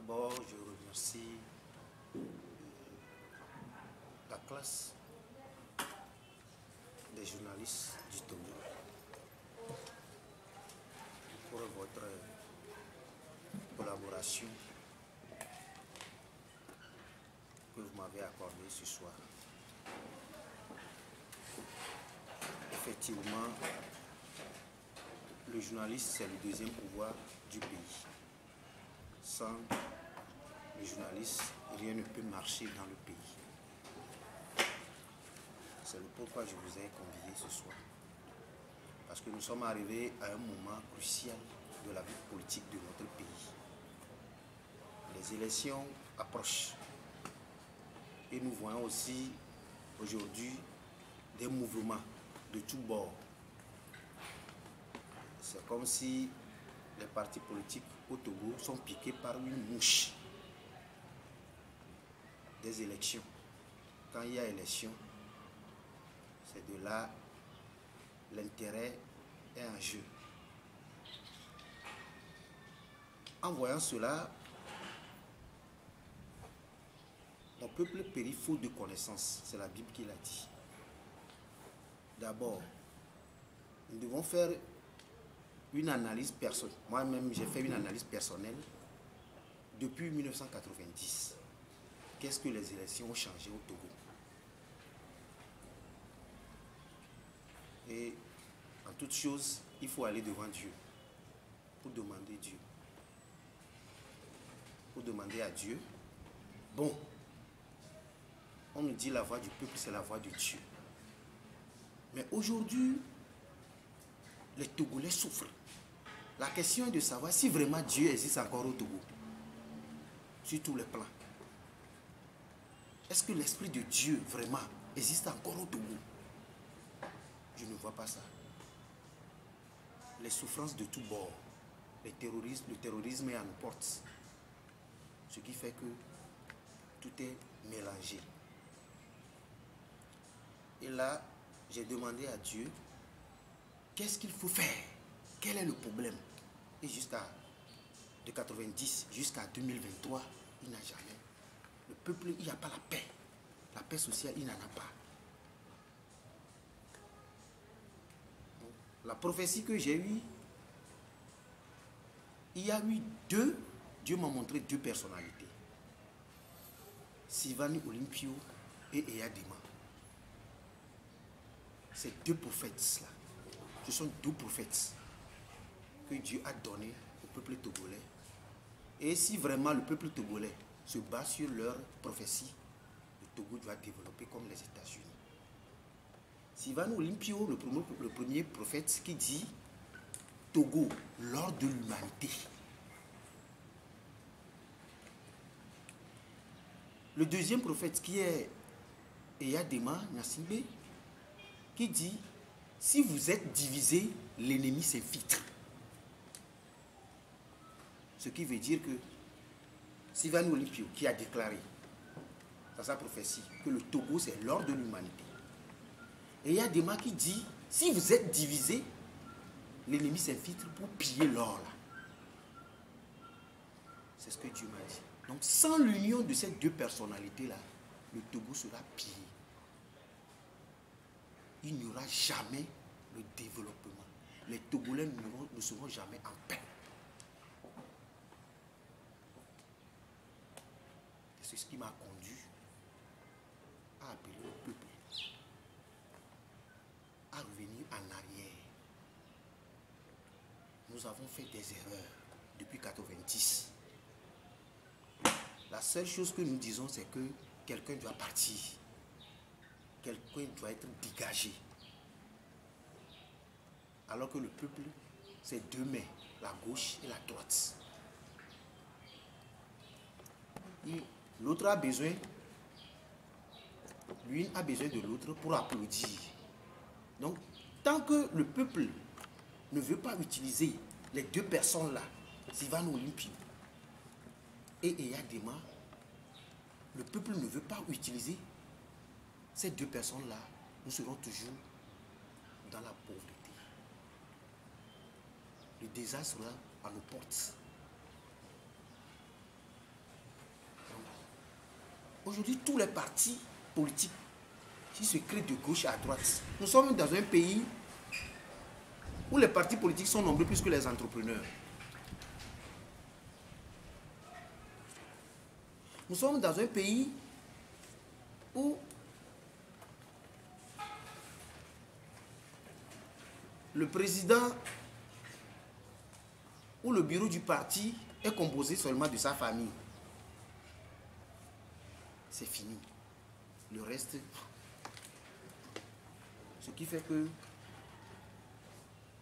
D'abord, je remercie la classe des journalistes du Togo pour votre collaboration que vous m'avez accordée ce soir. Effectivement, le journaliste, c'est le deuxième pouvoir du pays. Sans le journaliste, rien ne peut marcher dans le pays. C'est pourquoi je vous ai convié ce soir. Parce que nous sommes arrivés à un moment crucial de la vie politique de notre pays. Les élections approchent. Et nous voyons aussi aujourd'hui des mouvements de tous bords. C'est comme si les partis politiques au Togo sont piqués par une mouche des élections. Quand il y a élection, c'est de là l'intérêt est en jeu. En voyant cela, mon peuple périt faute de connaissances. C'est la Bible qui l'a dit. D'abord, nous devons faire une analyse personnelle. Moi-même, j'ai fait une analyse personnelle depuis 1990. Qu'est-ce que les élections ont changé au Togo? Et en toute chose, il faut aller devant Dieu pour demander Dieu. Pour demander à Dieu. Bon, on nous dit la voix du peuple, c'est la voix de Dieu. Mais aujourd'hui, les Togolais souffrent. La question est de savoir si vraiment Dieu existe encore au Togo. Sur tous les plans. Est-ce que l'Esprit de Dieu vraiment existe encore au Togo? Je ne vois pas ça. Les souffrances de tous bords. Le terrorisme est à nos portes. Ce qui fait que tout est mélangé. Et là, j'ai demandé à Dieu, qu'est-ce qu'il faut faire? Quel est le problème? Et de 90 jusqu'à 2023, il n'a jamais. Le peuple, il n'y a pas la paix. La paix sociale, il n'en a pas. La prophétie que j'ai eue, il y a eu Dieu m'a montré deux personnalités. Sylvanie Olympio et Eyadema. Ces deux prophètes-là, ce sont deux prophètes que Dieu a donnés au peuple togolais. Et si vraiment le peuple togolais se base sur leur prophétie, le Togo doit développer comme les États-Unis. Sylvanie Olympio, le premier prophète qui dit Togo, l'ordre de l'humanité. Le deuxième prophète qui est Eyadema Nassimbe, qui dit si vous êtes divisés, l'ennemi s'infiltre. Ce qui veut dire que Sylvanie Olympio qui a déclaré dans sa prophétie que le Togo c'est l'ordre de l'humanité. Et il y a des gens qui disent si vous êtes divisés, l'ennemi s'infiltre pour piller l'or là. C'est ce que Dieu m'a dit. Donc sans l'union de ces deux personnalités-là, le Togo sera pillé. Il n'y aura jamais le développement. Les Togolais ne seront jamais en paix. C'est ce qui m'a conduit à appeler le peuple à revenir en arrière. Nous avons fait des erreurs depuis 90. La seule chose que nous disons, c'est que quelqu'un doit partir. Quelqu'un doit être dégagé. Alors que le peuple, c'est deux mains, la gauche et la droite. L'autre a besoin, l'une a besoin de l'autre pour applaudir. Donc, tant que le peuple ne veut pas utiliser les deux personnes-là, Sylvanie Olympio et Eyadema, le peuple ne veut pas utiliser ces deux personnes-là, nous serons toujours dans la pauvreté. Le désastre sera à nos portes. Aujourd'hui, tous les partis politiques qui se créent de gauche à droite. Nous sommes dans un pays où les partis politiques sont nombreux plus que les entrepreneurs. Nous sommes dans un pays où le président ou le bureau du parti est composé seulement de sa famille. C'est fini. Le reste, ce qui fait que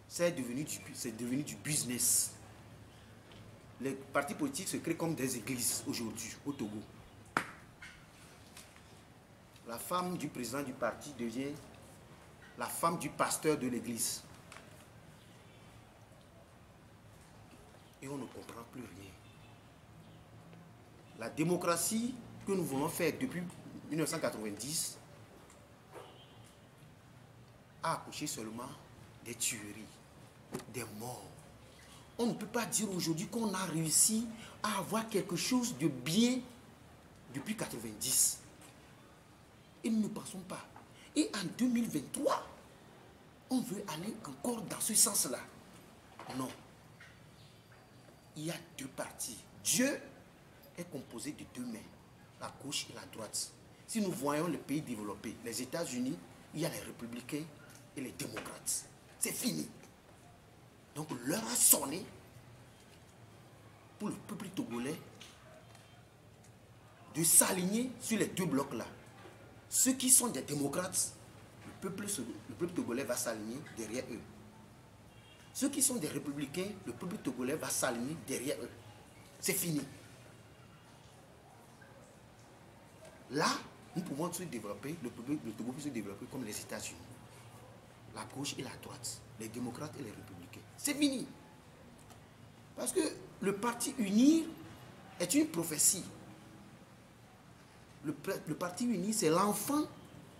c'est devenu du business. Les partis politiques se créent comme des églises aujourd'hui au Togo. La femme du président du parti devient la femme du pasteur de l'église. Et on ne comprend plus rien. La démocratie que nous voulons faire depuis 1990 a accouché seulement des tueries, des morts. On ne peut pas dire aujourd'hui qu'on a réussi à avoir quelque chose de bien depuis 1990. Et nous ne pensons pas. Et en 2023, on veut aller encore dans ce sens-là. Non. Il y a deux parties. Dieu est composé de deux mains, la gauche et la droite. Si nous voyons les pays développés, les États-Unis, il y a les républicains et les démocrates. C'est fini. Donc l'heure a sonné pour le peuple togolais de s'aligner sur les deux blocs-là. Ceux qui sont des démocrates, le peuple togolais va s'aligner derrière eux. Ceux qui sont des républicains, le peuple togolais va s'aligner derrière eux. C'est fini. Là, nous pouvons se développer, le Togo peut se développer comme les États-Unis. La gauche et la droite, les démocrates et les républicains. C'est fini. Parce que le parti UNIR est une prophétie. Le parti UNIR, c'est l'enfant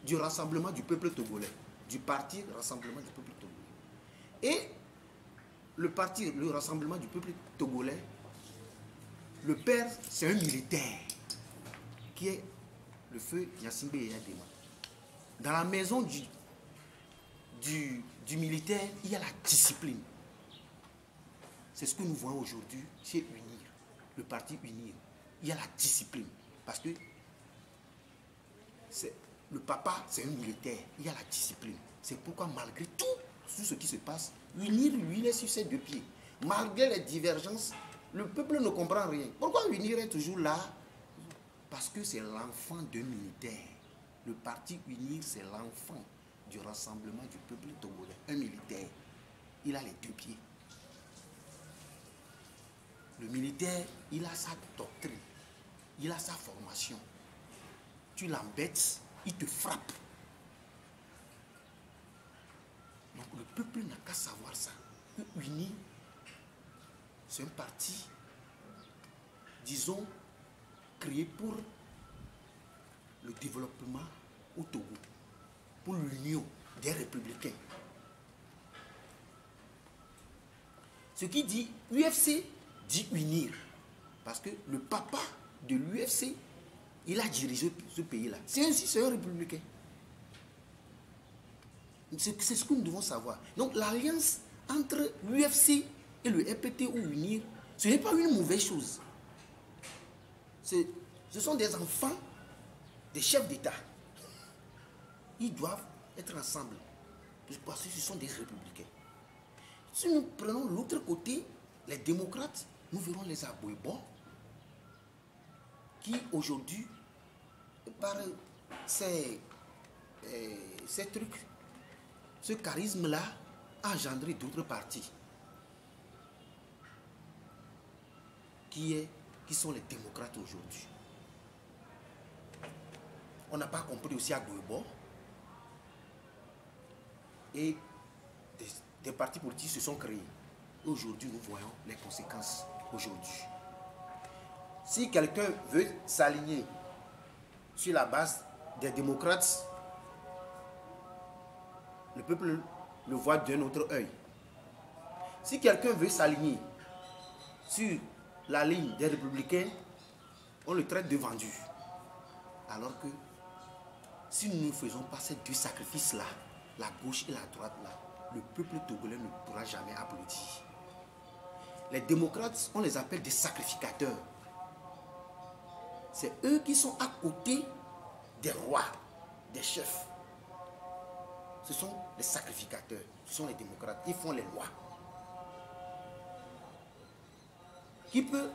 du rassemblement du peuple togolais. Du parti rassemblement du peuple togolais. Et le rassemblement du peuple togolais, le père, c'est un militaire qui est le feu Gnassingbé Eyadema. Dans la maison du militaire, il y a la discipline. C'est ce que nous voyons aujourd'hui chez UNIR, le parti UNIR. Il y a la discipline. Parce que le papa, c'est un militaire. Il y a la discipline. C'est pourquoi malgré tout ce qui se passe, UNIR, lui, il est sur ses deux pieds. Malgré les divergences, le peuple ne comprend rien. Pourquoi UNIR est toujours là? Parce que c'est l'enfant d'un militaire. Le parti UNIR, c'est l'enfant du rassemblement du peuple togolais. Un militaire, il a les deux pieds. Le militaire, il a sa doctrine, il a sa formation. Tu l'embêtes, il te frappe. Donc le peuple n'a qu'à savoir ça. Que UNIR, c'est un parti, disons, créé pour le développement au Togo, pour l'union des républicains. Ce qui dit UFC dit UNIR, parce que le papa de l'UFC, il a dirigé ce pays-là. C'est un républicain. C'est ce que nous devons savoir. Donc l'alliance entre l'UFC et le RPT ou UNIR, ce n'est pas une mauvaise chose. Ce sont des enfants des chefs d'État. Ils doivent être ensemble. Parce que ce sont des républicains. Si nous prenons l'autre côté, les démocrates, nous verrons les Aboubons qui aujourd'hui, par ces trucs, ce charisme-là, a engendré d'autres partis qui sont les démocrates aujourd'hui. On n'a pas compris aussi à Gouebo. Et des partis politiques se sont créés. Aujourd'hui, nous voyons les conséquences aujourd'hui. Si quelqu'un veut s'aligner sur la base des démocrates, le peuple le voit d'un autre œil. Si quelqu'un veut s'aligner sur la ligne des républicains, on le traite de vendu. Alors que si nous ne faisons pas ces deux sacrifices-là, la gauche et la droite, là, le peuple togolais ne pourra jamais applaudir. Les démocrates, on les appelle des sacrificateurs. C'est eux qui sont à côté des rois, des chefs. Ce sont les sacrificateurs, ce sont les démocrates qui font les lois. Qui peut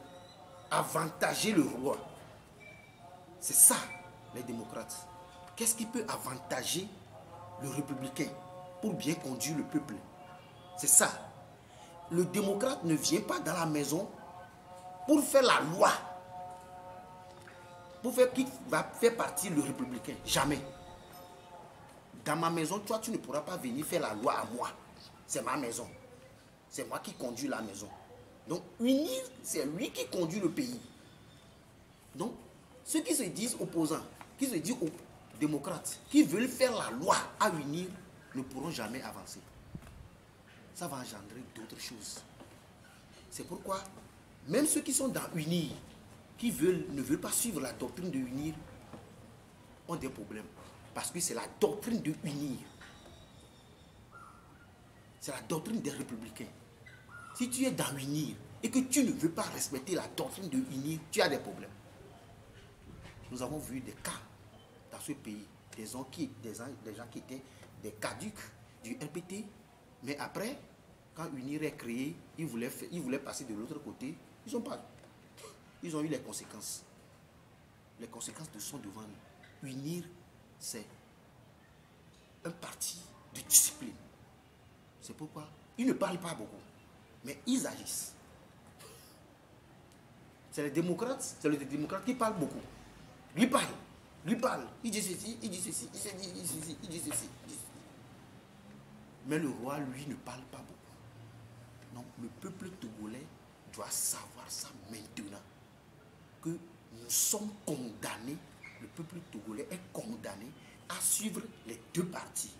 avantager le roi? C'est ça, les démocrates. Qu'est-ce qui peut avantager le républicain pour bien conduire le peuple? C'est ça. Le démocrate ne vient pas dans la maison pour faire la loi, pour faire qui va faire partie le républicain. Jamais. Dans ma maison, toi, tu ne pourras pas venir faire la loi à moi. C'est ma maison. C'est moi qui conduis la maison. Donc, unir, c'est lui qui conduit le pays. Donc, ceux qui se disent opposants, qui se disent démocrates, qui veulent faire la loi à unir, ne pourront jamais avancer. Ça va engendrer d'autres choses. C'est pourquoi, même ceux qui sont dans unir, qui ne veulent pas suivre la doctrine de unir, ont des problèmes. Parce que c'est la doctrine de unir. C'est la doctrine des républicains. Si tu es dans unir et que tu ne veux pas respecter la doctrine de unir, tu as des problèmes. Nous avons vu des cas dans ce pays, des gens qui étaient des caducs du RPT, mais après, quand unir est créé, ils voulaient passer de l'autre côté, ils ont eu les conséquences. Les conséquences sont devant nous. Unir, c'est un parti de discipline. C'est pourquoi ils ne parlent pas beaucoup, mais ils agissent. C'est le démocrate qui parle beaucoup. Lui parle, il dit ceci, il dit ceci, il dit ceci, il dit ceci. Mais le roi, lui, ne parle pas beaucoup. Donc, le peuple togolais doit savoir ça maintenant. Que nous sommes condamnés, le peuple togolais est condamné à suivre les deux partis.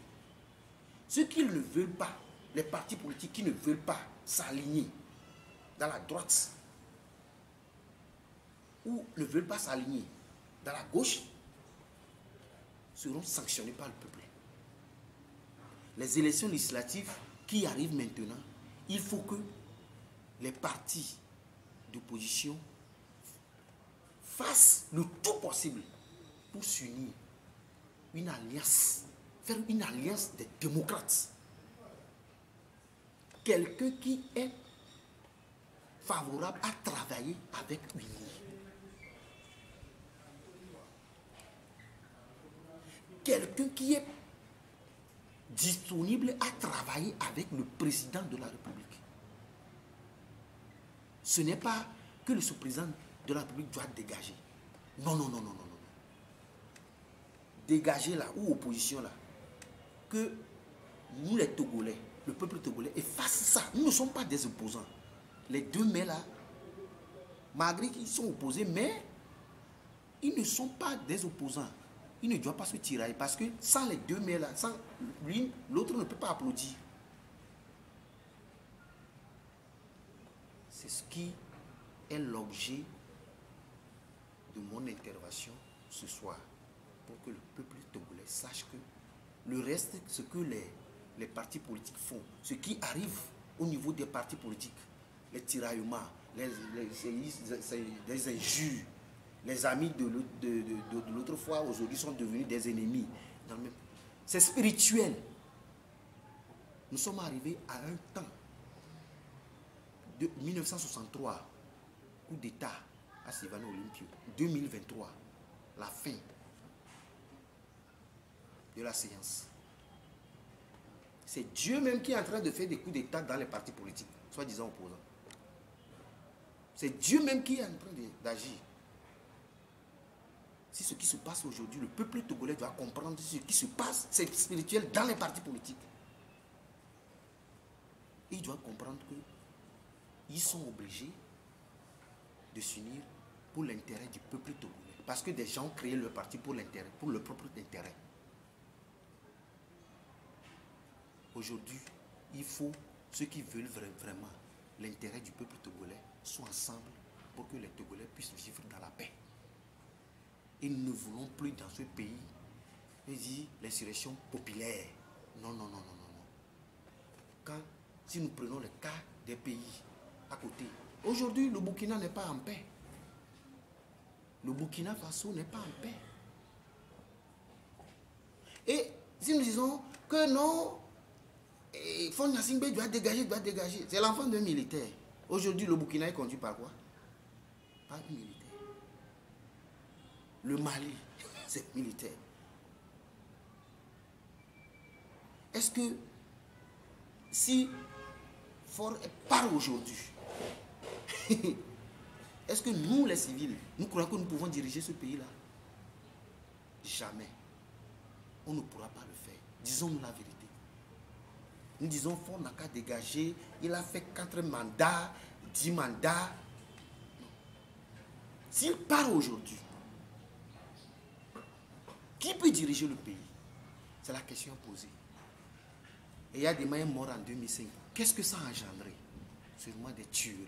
Ceux qui ne veulent pas, les partis politiques qui ne veulent pas s'aligner dans la droite ou ne veulent pas s'aligner dans la gauche seront sanctionnés par le peuple. Les élections législatives qui arrivent maintenant, il faut que les partis d'opposition fassent le tout possible pour s'unir. Une alliance, faire une alliance des démocrates. Quelqu'un qui est favorable à travailler avec UNI. Quelqu'un qui est disponible à travailler avec le président de la République. Ce n'est pas que le sous-président de la République doit dégager. Non, non, non, non, non, non. Dégager là, ou opposition là, que nous les Togolais, le peuple togolais, efface ça. Nous ne sommes pas des opposants. Les deux mais là, malgré qu'ils sont opposés, mais ils ne sont pas des opposants. Ils ne doivent pas se tirer parce que sans les deux mais là, sans l'une, l'autre ne peut pas applaudir. C'est ce qui est l'objet de mon intervention ce soir, pour que le peuple togolais sache que le reste, ce que les partis politiques font, ce qui arrive au niveau des partis politiques, les tiraillements, les injures, les amis de l'autre fois aujourd'hui sont devenus des ennemis. C'est spirituel. Nous sommes arrivés à un temps de 1963, coup d'État à Sylvano Olympio, 2023, la fin de la séance. C'est Dieu même qui est en train de faire des coups d'État dans les partis politiques, soi-disant opposants. C'est Dieu même qui est en train d'agir. C'est ce qui se passe aujourd'hui. Le peuple togolais doit comprendre ce qui se passe, c'est spirituel dans les partis politiques. Il doit comprendre qu'ils sont obligés de s'unir pour l'intérêt du peuple togolais. Parce que des gens ont créé leur parti pour l'intérêt, pour leur propre intérêt. Aujourd'hui, il faut ceux qui veulent vraiment l'intérêt du peuple togolais soient ensemble pour que les Togolais puissent vivre dans la paix. Et nous ne voulons plus dans ce pays, il dit l'insurrection populaire. Non, non, non, non, non, non. Quand, si nous prenons le cas des pays à côté, aujourd'hui, le Burkina n'est pas en paix. Le Burkina Faso n'est pas en paix. Et si nous disons que non, Faure Gnassingbé doit dégager, c'est l'enfant d'un militaire. Aujourd'hui, le Burkina est conduit par quoi? Par un militaire. Le Mali, c'est militaire. Est-ce que si Faure part aujourd'hui, est-ce que nous, les civils, nous croyons que nous pouvons diriger ce pays-là? Jamais. On ne pourra pas le faire. Disons-nous la vérité. Nous disons Faure n'a qu'à dégager. Il a fait 4 mandats, 10 mandats. S'il part aujourd'hui, qui peut diriger le pays? C'est la question posée. Et il y a des Maliens morts en 2005. Qu'est-ce que ça a engendré? Sûrement des tueries,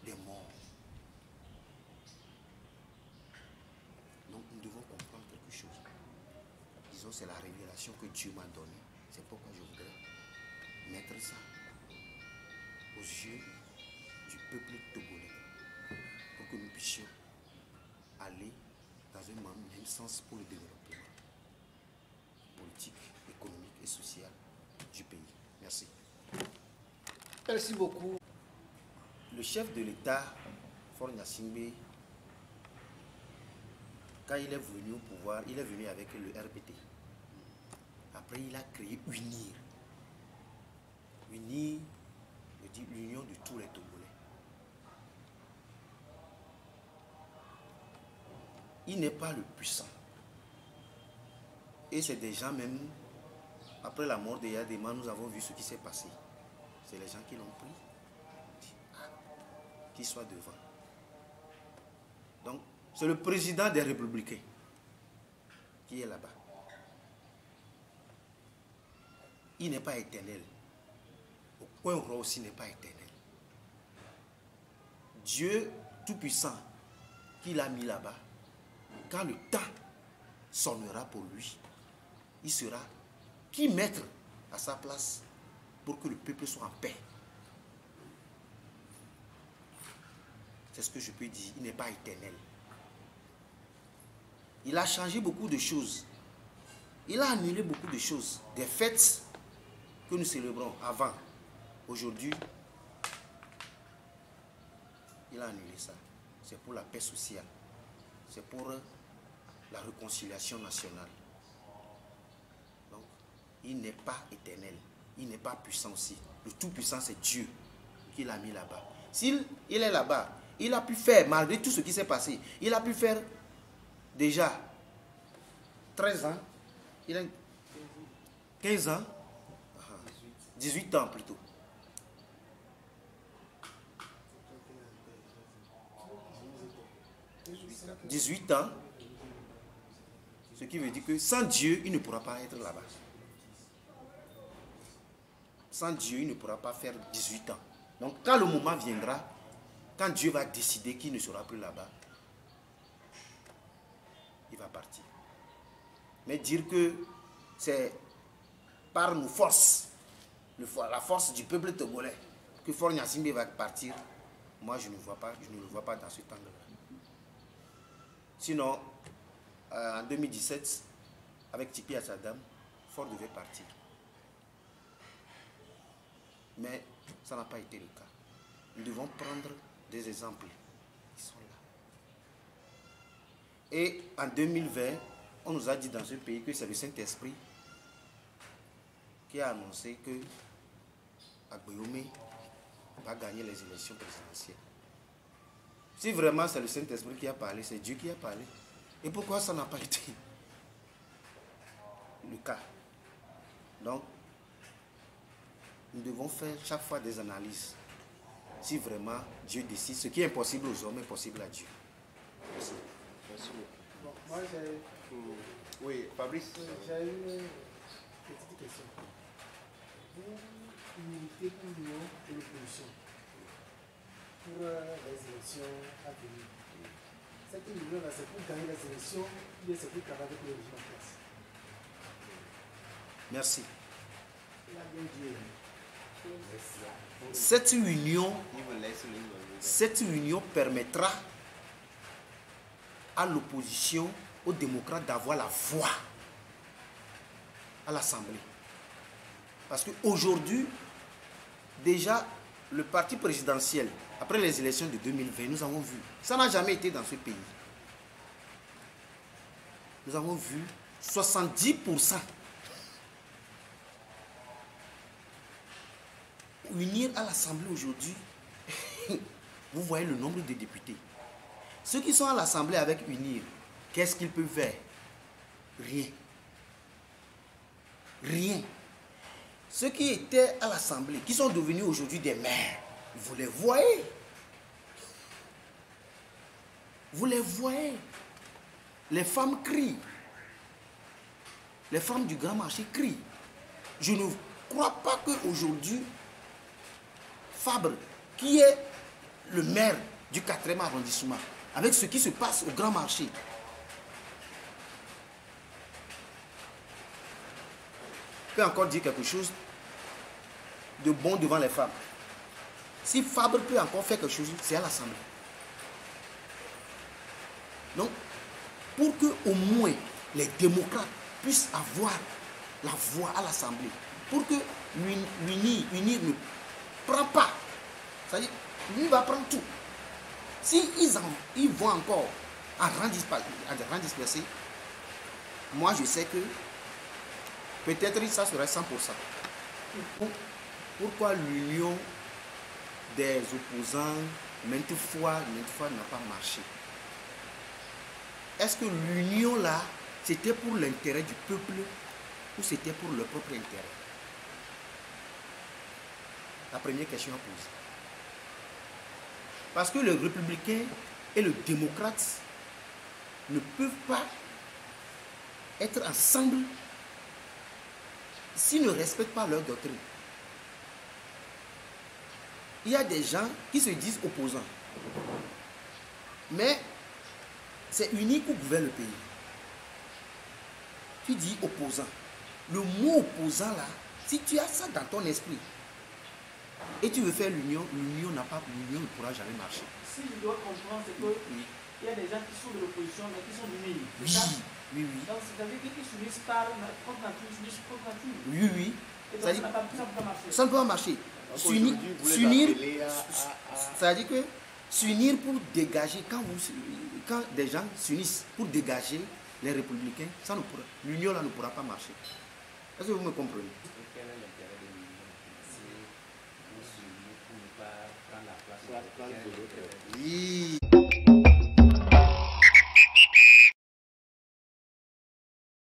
des morts. Donc nous devons comprendre quelque chose. Disons, c'est la révélation que Dieu m'a donnée. C'est pourquoi je voudrais mettre ça aux yeux du peuple togolais pour que nous puissions aller dans un même sens pour le développement politique, économique et social du pays. Merci. Merci beaucoup. Le chef de l'État, Faure Gnassingbé, quand il est venu au pouvoir, il est venu avec le RPT. Après, il a créé UNIR. UNIR veut dire l'union de tous les Togolais. Il n'est pas le puissant. Et c'est des gens même, après la mort de Yadema, nous avons vu ce qui s'est passé. C'est les gens qui l'ont pris, qui soient devant. Donc, c'est le président des Républicains qui est là-bas. Il n'est pas éternel. Aucun roi aussi n'est pas éternel. Dieu Tout-Puissant qui l'a mis là-bas, quand le temps sonnera pour lui, il sera qui mettre à sa place pour que le peuple soit en paix. C'est ce que je peux dire. Il n'est pas éternel. Il a changé beaucoup de choses. Il a annulé beaucoup de choses. Des fêtes que nous célébrons avant, aujourd'hui, il a annulé ça. C'est pour la paix sociale. C'est pour la réconciliation nationale. Donc, il n'est pas éternel. Il n'est pas puissant aussi. Le tout-puissant, c'est Dieu qui l'a mis là-bas. S'il est là-bas, il a pu faire, malgré tout ce qui s'est passé, il a pu faire déjà 13 ans, il a 15 ans, 18 ans plutôt. 18 ans, ce qui veut dire que sans Dieu, il ne pourra pas être là-bas. Sans Dieu, il ne pourra pas faire 18 ans. Donc quand le moment viendra, quand Dieu va décider qu'il ne sera plus là-bas, il va partir. Mais dire que c'est par nos forces, la force du peuple togolais, que Faure Gnassingbé va partir, moi je ne le vois pas dans ce angle-là. Sinon, en 2017, avec Tipi Assadam, Faure devait partir. Mais ça n'a pas été le cas. Nous devons prendre des exemples qui sont là. Et en 2020, on nous a dit dans ce pays que c'est le Saint-Esprit qui a annoncé que Agboyomé va gagner les élections présidentielles. Si vraiment c'est le Saint-Esprit qui a parlé, c'est Dieu qui a parlé. Et pourquoi ça n'a pas été le cas? Donc, nous devons faire chaque fois des analyses. Si vraiment Dieu décide, ce qui est impossible aux hommes est possible à Dieu. Merci. Merci beaucoup. Bon, moi j'ai... Oui, Fabrice. J'ai une petite question. Vous militez pour l'union et l'opposition pour les élections à venir. Cette union-là, c'est pour gagner les élections, ou bien c'est pour travailler pour le régime en place. Merci. Il a bien dit. Cette union permettra à l'opposition, aux démocrates d'avoir la voix à l'Assemblée. Parce qu'aujourd'hui, déjà, le parti présidentiel, après les élections de 2020, nous avons vu, ça n'a jamais été dans ce pays. Nous avons vu 70% unir à l'Assemblée aujourd'hui. Vous voyez le nombre de députés. Ceux qui sont à l'Assemblée avec unir, qu'est-ce qu'ils peuvent faire? Rien. Rien. Ceux qui étaient à l'Assemblée, qui sont devenus aujourd'hui des maires, vous les voyez. Vous les voyez. Les femmes crient. Les femmes du grand marché crient. Je ne crois pas qu'aujourd'hui, Fabre, qui est le maire du 4e arrondissement, avec ce qui se passe au grand marché, peut encore dire quelque chose de bon devant les femmes. Si Fabre peut encore faire quelque chose, c'est à l'Assemblée. Donc, pour que au moins les démocrates puissent avoir la voix à l'Assemblée, pour que l'unir ne prend pas, c'est-à-dire, lui va prendre tout. Si ils vont encore à rang dispersé, moi je sais que peut-être ça serait 100%. Pourquoi l'union des opposants maintes fois n'a pas marché? Est-ce que l'union là, c'était pour l'intérêt du peuple ou c'était pour leur propre intérêt? La première question à poser. Parce que le républicain et le démocrate ne peuvent pas être ensemble s'ils ne respectent pas leur doctrine. Il y a des gens qui se disent opposants. Mais c'est unique pour gouverner le pays. Tu dis opposant. Le mot opposant là, si tu as ça dans ton esprit et tu veux faire l'union, l'union ne pourra jamais marcher. Si je dois comprendre, c'est que il y a des gens qui sont de l'opposition, mais qui sont unis. Oui. Donc, c'est-à-dire qu'ils s'unissent par contre nature, ils s'unissent contre nature. Oui. Et donc, ça ne peut pas marcher. Ça ne peut pas marcher. S'unir, c'est-à-dire que s'unir pour dégager, quand des gens s'unissent pour dégager les républicains, l'union là ne pourra pas marcher. Est-ce que vous me comprenez? Quel est l'intérêt de l'union? C'est pour s'unir, pour ne pas prendre la place de l'autre. Oui.